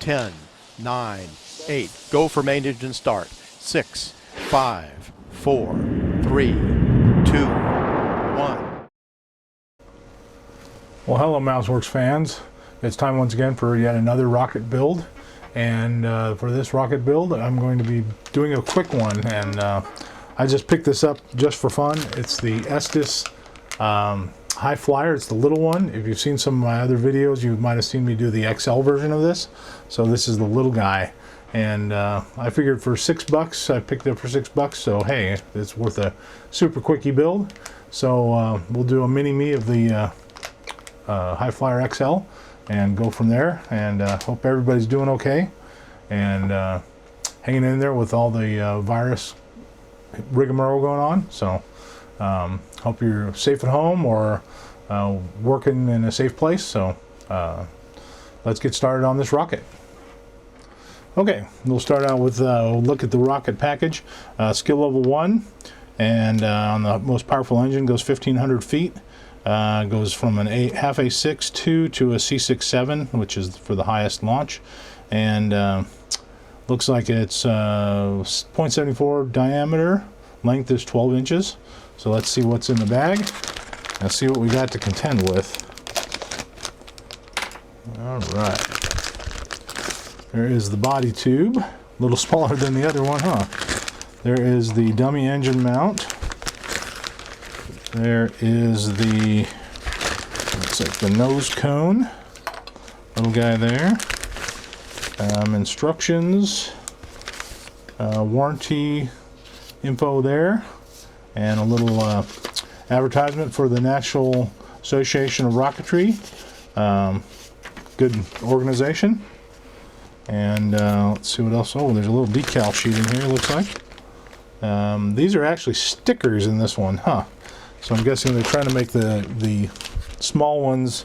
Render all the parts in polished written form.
10, 9, 8. Go for main engine start. 6, 5, 4, 3, 2, 1. Well, hello MouseWorks fans. It's time once again for yet another rocket build. And for this rocket build, I'm going to be doing a quick one. And I just picked this up just for fun. It's the Estes Hi Flier. It's the little one. If you've seen some of my other videos, you might have seen me do the XL version of this. So this is the little guy. And I figured for $6, I picked it up for $6. So hey, it's worth a super quickie build. So we'll do a mini-me of the Hi Flier XL and go from there. And hope everybody's doing okay and hanging in there with all the virus rigmarole going on. So hope you're safe at home or working in a safe place. So let's get started on this rocket. Okay, we'll start out with a look at the rocket package. Skill level 1, and on the most powerful engine goes 1,500 feet. Goes from an half a 6.2 to a C6.7, which is for the highest launch, and looks like it's 0.74 diameter. Length is 12 inches. So let's see what's in the bag. Let's see what we got to contend with. All right. There is the body tube, a little smaller than the other one, huh? There is the dummy engine mount. There is the, looks like the nose cone, little guy there. Instructions, warranty info there, and a little advertisement for the National Association of Rocketry. Good organization. And let's see what else. Oh, there's a little decal sheet in here, looks like. These are actually stickers in this one, huh? So I'm guessing they're trying to make the small ones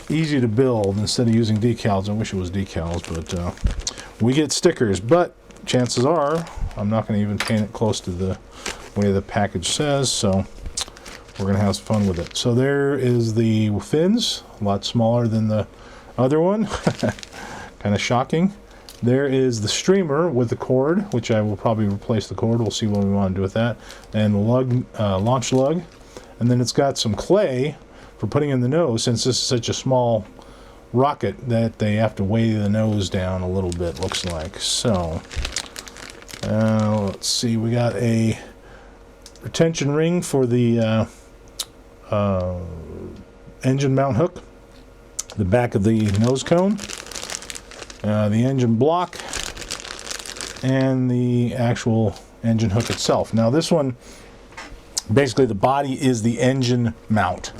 easy to build instead of using decals. I wish it was decals, but we get stickers. But chances are I'm not going to even paint it close to the way the package says, so we're going to have some fun with it. So there is the fins, a lot smaller than the other one. Kind of shocking. There is the streamer with the cord, which I will probably replace the cord. We'll see what we want to do with that. And the lug, launch lug. And then it's got some clay for putting in the nose, since this is such a small rocket that they have to weigh the nose down a little bit, looks like. So, let's see. We got a retention ring for the engine mount hook, the back of the nose cone. The engine block, and the actual engine hook itself. Now this one, basically the body is the engine mount.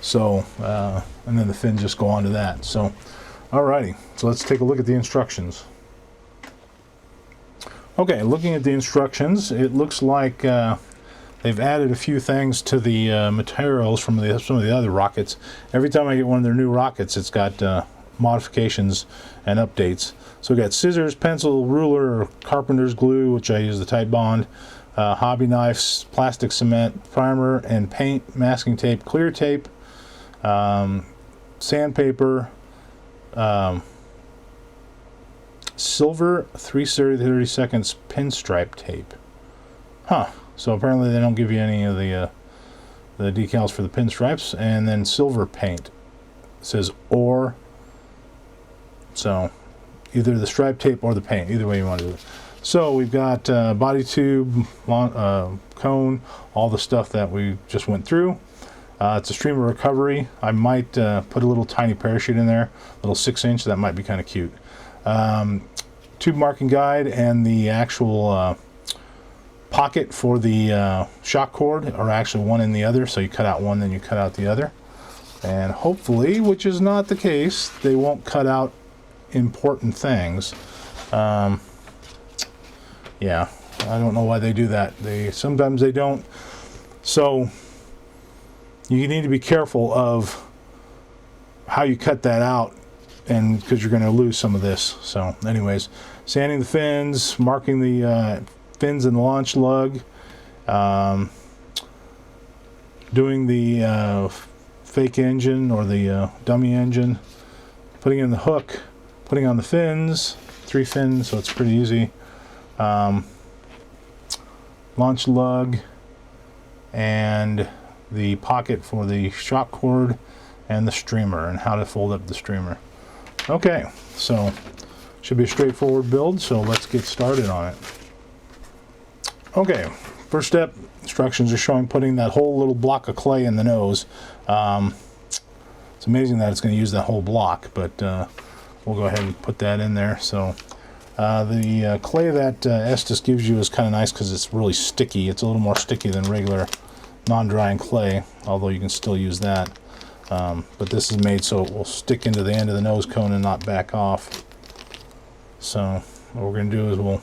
So, and then the fins just go onto that. So, alrighty, so let's take a look at the instructions. Okay, looking at the instructions, it looks like they've added a few things to the materials from some of the other rockets. Every time I get one of their new rockets, it's got modifications and updates. So we got scissors, pencil, ruler, or carpenter's glue, which I use the tight bond, hobby knives, plastic cement, primer and paint, masking tape, clear tape, sandpaper, silver 3/32 pinstripe tape. Huh. So apparently they don't give you any of the decals for the pinstripes. And then silver paint. It says or. So either the stripe tape or the paint, either way you want to do it. So we've got body tube, cone, all the stuff that we just went through. It's a streamer recovery. I might put a little tiny parachute in there, a little 6-inch. That might be kind of cute. Tube marking guide and the actual pocket for the shock cord are actually one in the other. So you cut out one, then you cut out the other. And hopefully, which is not the case, they won't cut out important things. Yeah, I don't know why they do that. Sometimes they don't. So you need to be careful of how you cut that out, and because you're going to lose some of this. So anyways, sanding the fins, marking the fins and the launch lug, doing the fake engine or the dummy engine, putting in the hook, putting on the fins, 3 fins, so it's pretty easy. Launch lug, and the pocket for the shock cord, and the streamer, and how to fold up the streamer. Okay, so should be a straightforward build, so let's get started on it. Okay, first step, instructions are showing putting that whole little block of clay in the nose. It's amazing that it's going to use that whole block, but we'll go ahead and put that in there. So the clay that Estes gives you is kind of nice because it's really sticky. It's a little more sticky than regular non-drying clay, although you can still use that. But this is made so it will stick into the end of the nose cone and not back off. So what we're going to do is we'll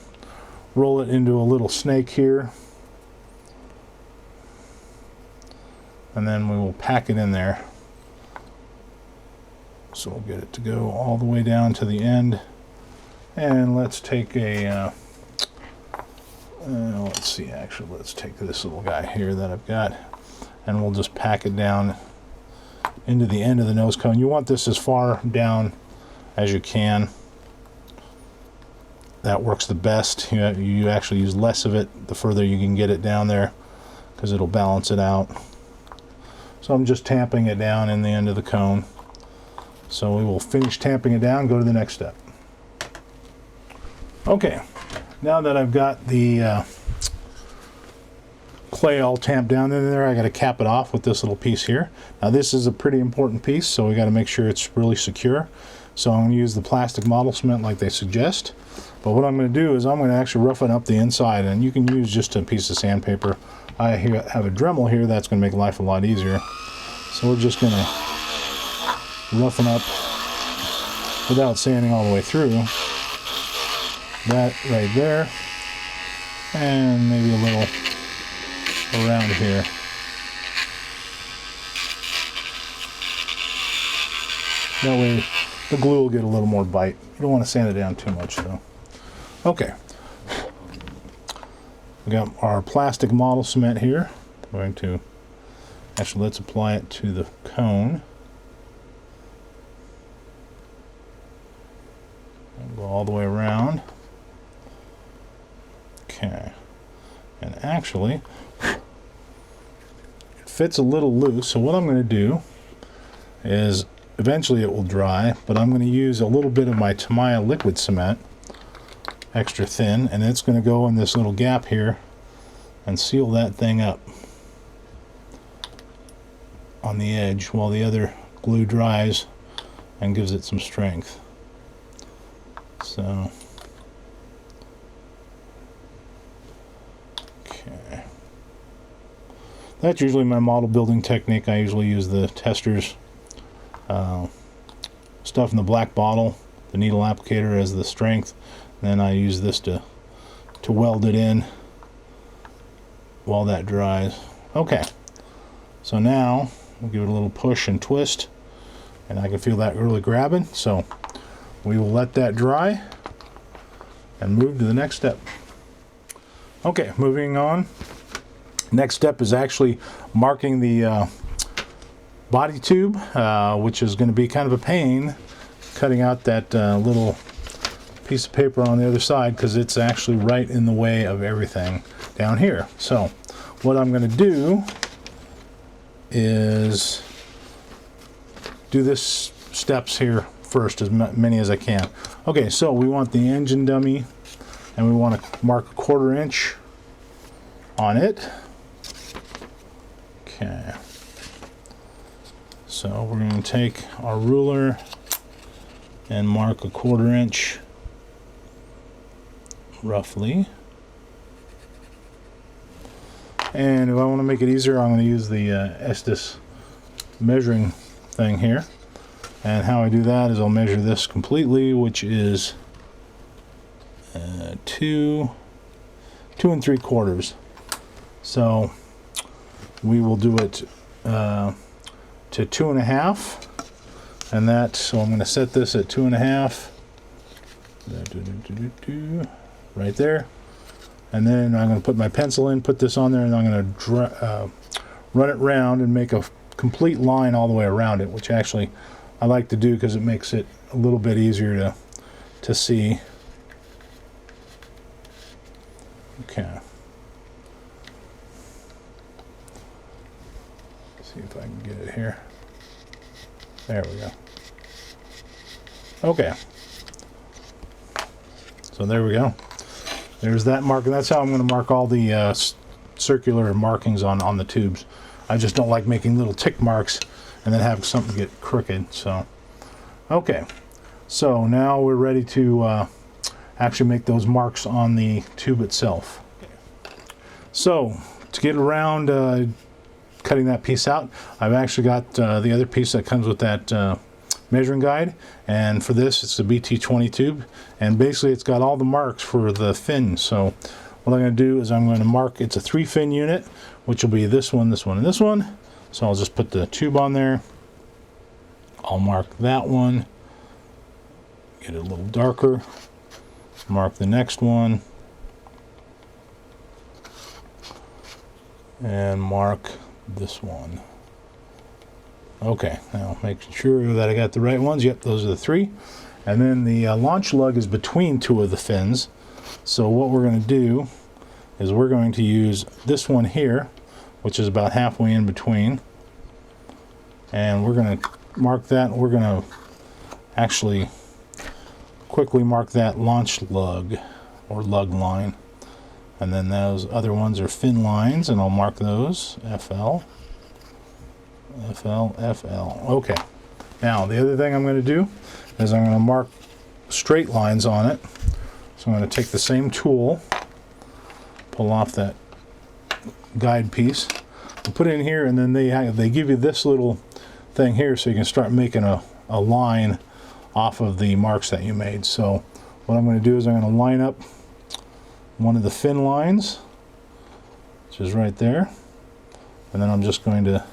roll it into a little snake here, and then we will pack it in there. So we'll get it to go all the way down to the end. And let's take a, let's see, actually, let's take this little guy here that I've got, and we'll just pack it down into the end of the nose cone. You want this as far down as you can. That works the best. You actually use less of it the further you can get it down there, because it'll balance it out. So I'm just tamping it down in the end of the cone. So we will finish tamping it down, go to the next step. Okay, now that I've got the clay all tamped down in there, I got to cap it off with this little piece here. Now this is a pretty important piece, so we got to make sure it's really secure. So I'm going to use the plastic model cement like they suggest. But what I'm going to do is I'm going to actually roughen up the inside, and you can use just a piece of sandpaper. I have a Dremel here that's going to make life a lot easier. So we're just going to roughen up without sanding all the way through. That right there, and maybe a little around here. That way the glue will get a little more bite. You don't want to sand it down too much though. Okay, we got our plastic model cement here. I'm going to actually, let's apply it to the cone. And go all the way around. Okay, and actually it fits a little loose, so what I'm going to do is, eventually it will dry, but I'm going to use a little bit of my Tamiya liquid cement, extra thin, and it's going to go in this little gap here and seal that thing up on the edge while the other glue dries and gives it some strength. So okay, that's usually my model building technique. I usually use the testers, stuff in the black bottle, the needle applicator as the strength, and then I use this to weld it in while that dries. Okay, so now we'll give it a little push and twist, and I can feel that really grabbing, so we will let that dry and move to the next step. Okay, moving on. Next step is actually marking the body tube, which is going to be kind of a pain, cutting out that little piece of paper on the other side, because it's actually right in the way of everything down here. So what I'm going to do is do this steps here first, as many as I can. Okay, so we want the engine dummy, and we want to mark 1/4 inch on it. Okay, so we're going to take our ruler and mark 1/4 inch roughly. And if I want to make it easier, I'm going to use the Estes measuring thing here. And how I do that is I'll measure this completely, which is 2 3/4. So we will do it to 2.5, and that, so I'm going to set this at 2.5 right there, and then I'm going to put my pencil in, put this on there, and I'm going to run it round and make a complete line all the way around it, which actually I like to do because it makes it a little bit easier to see. Okay. See if I can get it here. There we go. Okay. So there we go. There's that mark, and that's how I'm going to mark all the circular markings on the tubes. I just don't like making little tick marks and then have something get crooked. So, okay. So now we're ready to actually make those marks on the tube itself. So to get around cutting that piece out, I've actually got the other piece that comes with that measuring guide, and for this it's a Pt.1 tube, and basically it's got all the marks for the fin. So what I'm going to do is I'm going to mark, it's a 3-fin unit, which will be this one, this one, and this one. So I'll just put the tube on there. I'll mark that one, get it a little darker, mark the next one, and mark this one. Okay, now making sure that I got the right ones. Yep, those are the 3. And then the launch lug is between 2 of the fins. So what we're going to do is we're going to use this one here, which is about halfway in between. And we're going to mark that. We're going to actually quickly mark that launch lug or lug line. And then those other ones are fin lines, and I'll mark those FL. FL, FL. Okay. Now, the other thing I'm going to do is I'm going to mark straight lines on it. So I'm going to take the same tool, pull off that guide piece, and put it in here, and then they give you this little thing here so you can start making a line off of the marks that you made. So what I'm going to do is I'm going to line up one of the fin lines, which is right there, and then I'm just going to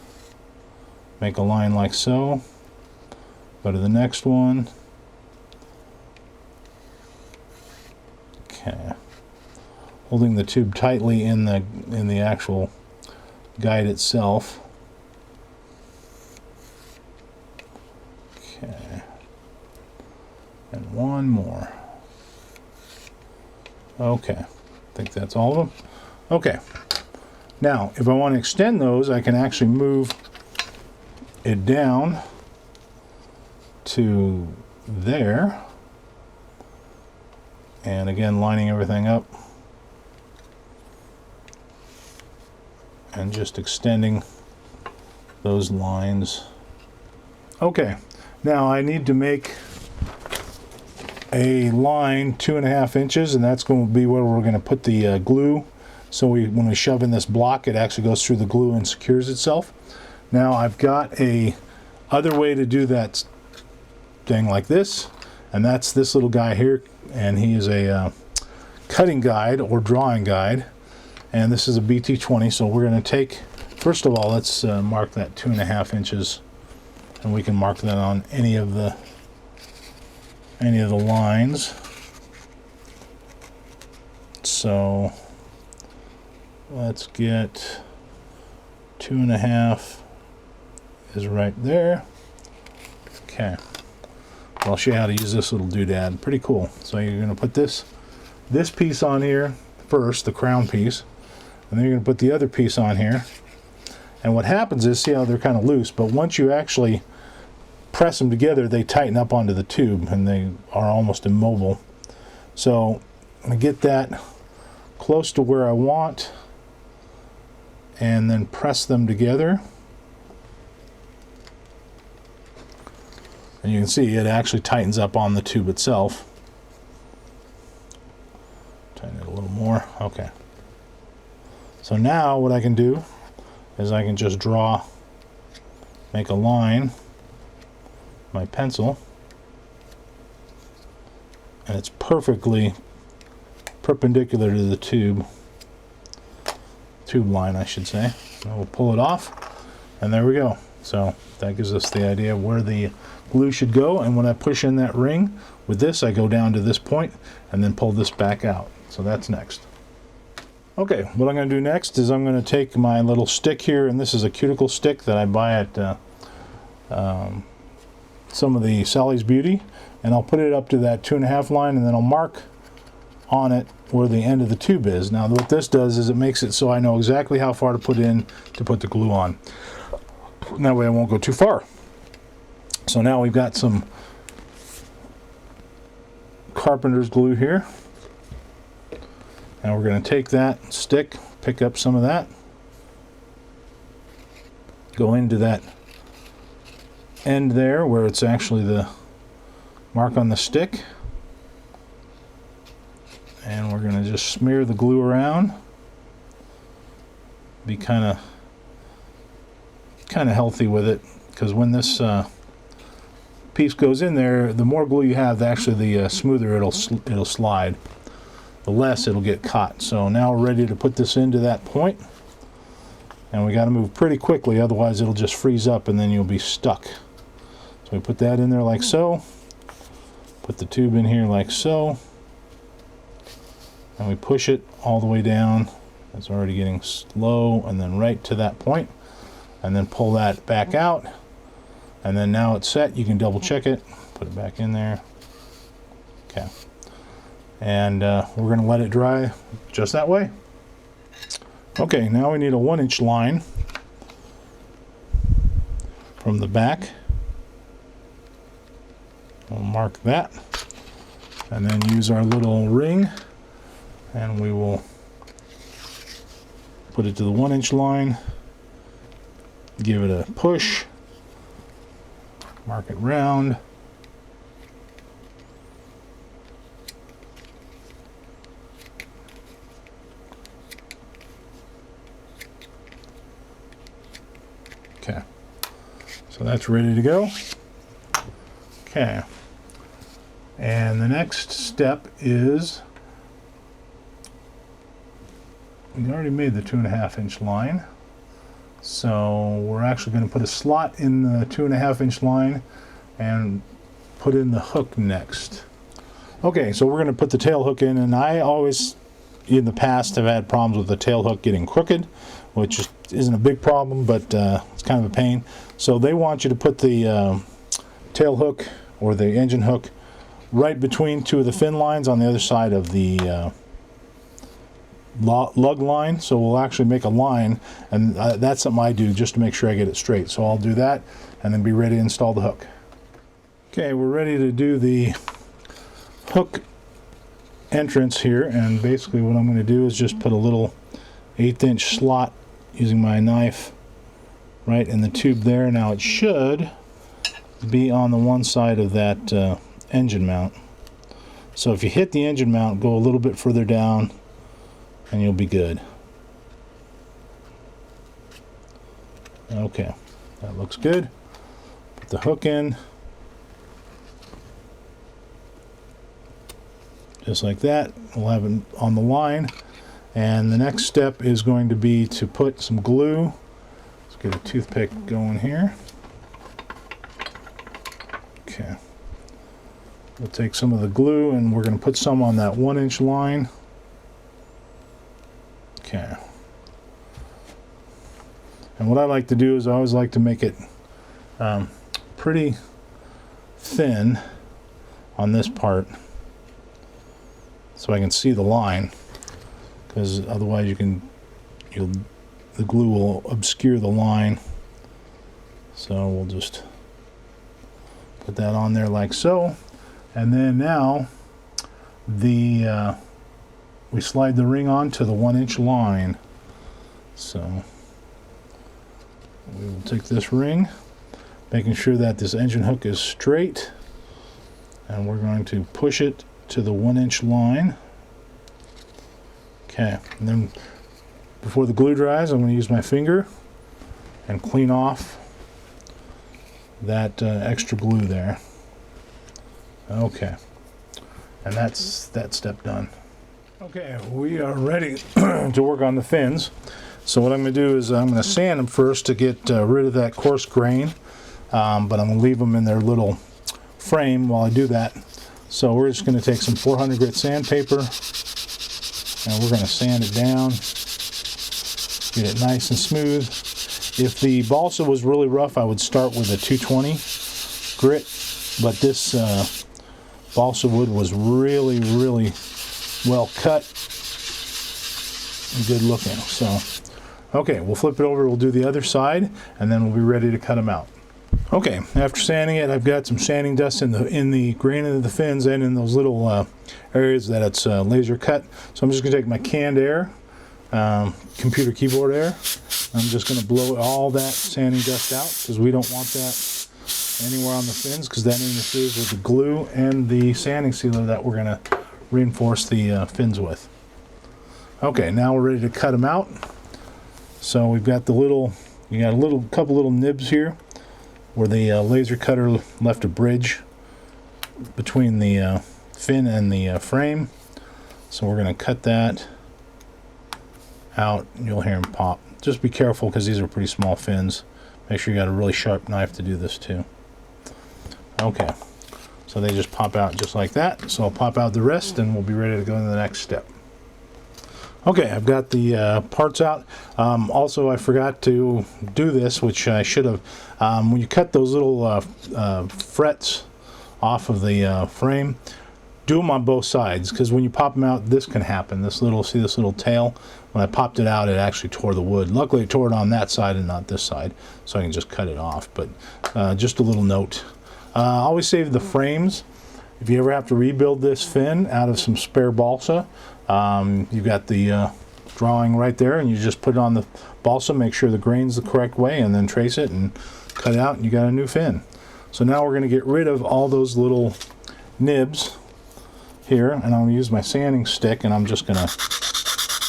make a line like so. Go to the next one. Okay. Holding the tube tightly in the actual guide itself. Okay. And one more. Okay. I think that's all of them. Okay. Now, if I want to extend those, I can actually move it down to there, and again lining everything up and just extending those lines. Okay, now I need to make a line 2.5 inches, and that's going to be where we're going to put the glue. So when we shove in this block, it actually goes through the glue and secures itself. Now I've got a other way to do that thing like this, and that's this little guy here, and he is a cutting guide or drawing guide, and this is a Bt.20. So we're going to take, first of all, let's mark that 2.5 inches, and we can mark that on any of the lines. So let's get 2.5 is right there. Okay, I'll show you how to use this little doodad. Pretty cool. So you're going to put this piece on here first, the crown piece, and then you're going to put the other piece on here. And what happens is, see how they're kind of loose, but once you actually press them together, they tighten up onto the tube and they are almost immobile. So I'm going to get that close to where I want and then press them together. And you can see it actually tightens up on the tube itself. Tighten it a little more. Okay. So now what I can do is I can just make a line, my pencil, and it's perfectly perpendicular to the tube line, I should say. And we'll pull it off, and there we go. So that gives us the idea of where the glue should go, and when I push in that ring with this, I go down to this point and then pull this back out. So that's next. Okay, what I'm going to do next is I'm going to take my little stick here, and this is a cuticle stick that I buy at some of the Sally's Beauty, and I'll put it up to that 2.5 line, and then I'll mark on it where the end of the tube is. Now what this does is it makes it so I know exactly how far to put in to put the glue on. And that way I won't go too far. So now we've got some carpenter's glue here. Now we're going to take that stick, pick up some of that, go into that end there where it's actually the mark on the stick, and we're going to just smear the glue around. Be kind of healthy with it, because when this piece goes in there, the more glue you have, actually the smoother it'll slide. The less it'll get caught. So now we're ready to put this into that point, and we got to move pretty quickly, otherwise it'll just freeze up and then you'll be stuck. So we put that in there like so, put the tube in here like so, and we push it all the way down. It's already getting slow, and then right to that point, and then pull that back out, and then now it's set. You can double check it, put it back in there. Okay, and we're going to let it dry just that way. Okay, now we need a 1-inch line from the back. We'll mark that, and then use our little ring, and we will put it to the 1-inch line, give it a push, mark it round, okay, so that's ready to go. Okay, and the next step is, we already made the 2.5-inch line, so we're actually going to put a slot in the 2.5-inch line and put in the hook next. Okay, so we're going to put the tail hook in, and I always in the past have had problems with the tail hook getting crooked, which isn't a big problem, but it's kind of a pain. So they want you to put the tail hook or the engine hook right between two of the fin lines on the other side of the lug line. So we'll actually make a line, and that's something I do just to make sure I get it straight. So I'll do that and then be ready to install the hook. Okay, we're ready to do the hook entrance here, and basically what I'm going to do is just put a little 1/8-inch slot using my knife right in the tube there. Now it should be on the one side of that engine mount. So if you hit the engine mount, go a little bit further down and you'll be good. Okay, that looks good. Put the hook in just like that. We'll have it on the line, and the next step is going to be to put some glue. Let's get a toothpick going here. Okay, we'll take some of the glue and we're going to put some on that 1-inch line. Okay, and what I like to do is I always like to make it pretty thin on this part so I can see the line, because otherwise the glue will obscure the line. So we'll just put that on there like so, and then now we slide the ring onto the 1-inch line. So we will take this ring, making sure that this engine hook is straight, and we're going to push it to the 1-inch line. Okay, and then before the glue dries, I'm going to use my finger and clean off that extra glue there. Okay, and that's that step done. Okay, we are ready to work on the fins. So what I'm going to do is I'm going to sand them first to get rid of that coarse grain, but I'm going to leave them in their little frame while I do that. So we're just going to take some 400 grit sandpaper, and we're going to sand it down, get it nice and smooth. If the balsa was really rough, I would start with a 220 grit but this balsa wood was really, really well cut and good looking. So, okay, we'll flip it over, we'll do the other side, and then we'll be ready to cut them out. Okay, after sanding it, I've got some sanding dust in the grain of the fins and in those little areas that it's laser cut. So I'm just going to take my canned air, computer keyboard air. I'm just going to blow all that sanding dust out because we don't want that anywhere on the fins because that interferes with the glue and the sanding sealer that we're going to reinforce the fins with. Okay, now we're ready to cut them out. So we've got couple little nibs here where the laser cutter left a bridge between the fin and the frame. So we're going to cut that out. You'll hear them pop. Just be careful because these are pretty small fins. Make sure you got a really sharp knife to do this too. Okay, so they just pop out just like that. So I'll pop out the rest and we'll be ready to go to the next step. Okay, I've got the parts out. Also, I forgot to do this, which I should have. When you cut those little frets off of the frame, do them on both sides, because when you pop them out, this can happen. See this little tail? When I popped it out, it actually tore the wood. Luckily, it tore it on that side and not this side, so I can just cut it off. But just a little note. Always save the frames. If you ever have to rebuild this fin out of some spare balsa, you've got the drawing right there, and you just put it on the balsa, make sure the grain's the correct way, and then trace it and cut it out, and you got a new fin. So now we're going to get rid of all those little nibs here, and I'm going to use my sanding stick, and I'm just going to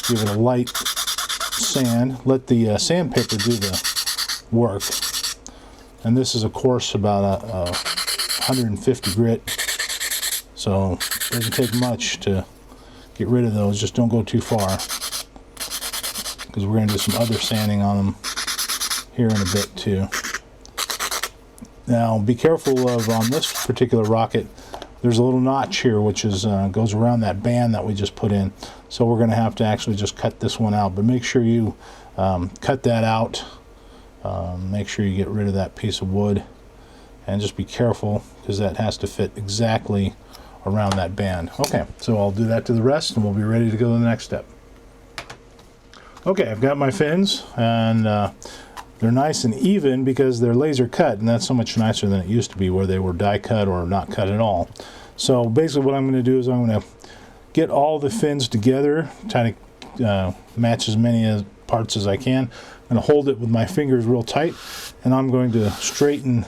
give it a light sand. Let the sandpaper do the work. And this is, of course, about a 150 grit, so it doesn't take much to get rid of those. Just don't go too far, because we're going to do some other sanding on them here in a bit too. Now be careful of, on this particular rocket, there's a little notch here which is goes around that band that we just put in, so we're going to have to actually just cut this one out. But make sure you cut that out. Make sure you get rid of that piece of wood, and just be careful because that has to fit exactly around that band. Okay, so I'll do that to the rest and we'll be ready to go to the next step. Okay, I've got my fins, and they're nice and even because they're laser cut, and that's so much nicer than it used to be where they were die cut or not cut at all. So basically what I'm going to do is I'm going to get all the fins together, try to match as many parts as I can. I'm going to hold it with my fingers real tight, and I'm going to straighten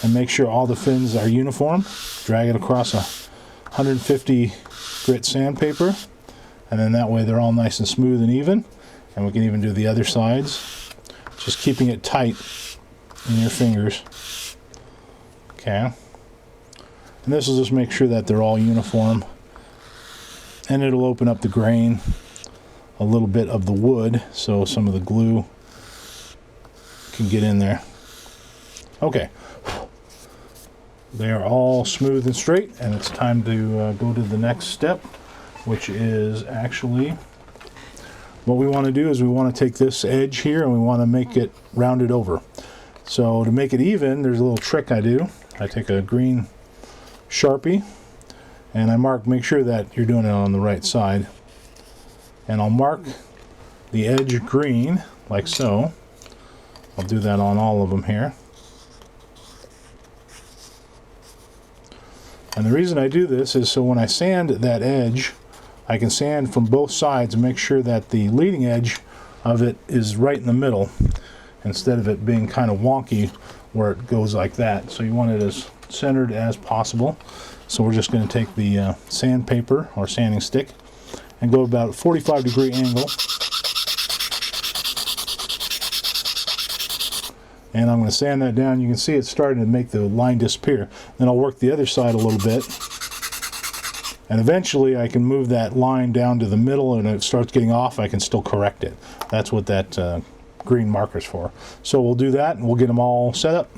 and make sure all the fins are uniform. Drag it across a 150 grit sandpaper, and then that way they're all nice and smooth and even. And we can even do the other sides, just keeping it tight in your fingers. Okay, and this will just make sure that they're all uniform, and it'll open up the grain a little bit of the wood so some of the glue can get in there. Okay, they are all smooth and straight, and it's time to go to the next step, which is actually what we want to do is we want to take this edge here and we want to make it rounded over. So to make it even, there's a little trick I do. I take a green Sharpie and I make sure that you're doing it on the right side, and I'll mark the edge green like so. I'll do that on all of them here. And the reason I do this is so when I sand that edge, I can sand from both sides and make sure that the leading edge of it is right in the middle, instead of it being kind of wonky where it goes like that. So you want it as centered as possible. So we're just going to take the sandpaper or sanding stick and go about a 45-degree angle. And I'm going to sand that down. You can see it's starting to make the line disappear. Then I'll work the other side a little bit. And eventually I can move that line down to the middle, and if it starts getting off, I can still correct it. That's what that green marker's for. So we'll do that and we'll get them all set up.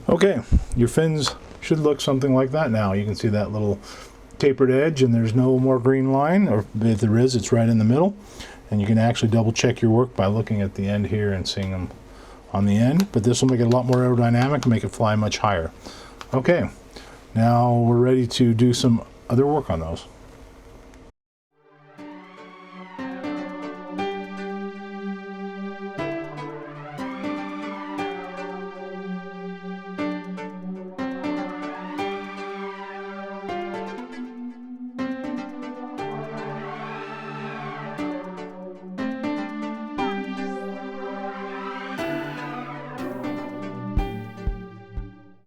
Okay, your fins should look something like that now. You can see that little tapered edge, and there's no more green line, or if there is, it's right in the middle. And you can actually double check your work by looking at the end here and seeing them on the end. But this will make it a lot more aerodynamic and make it fly much higher. Okay, now we're ready to do some other work on those.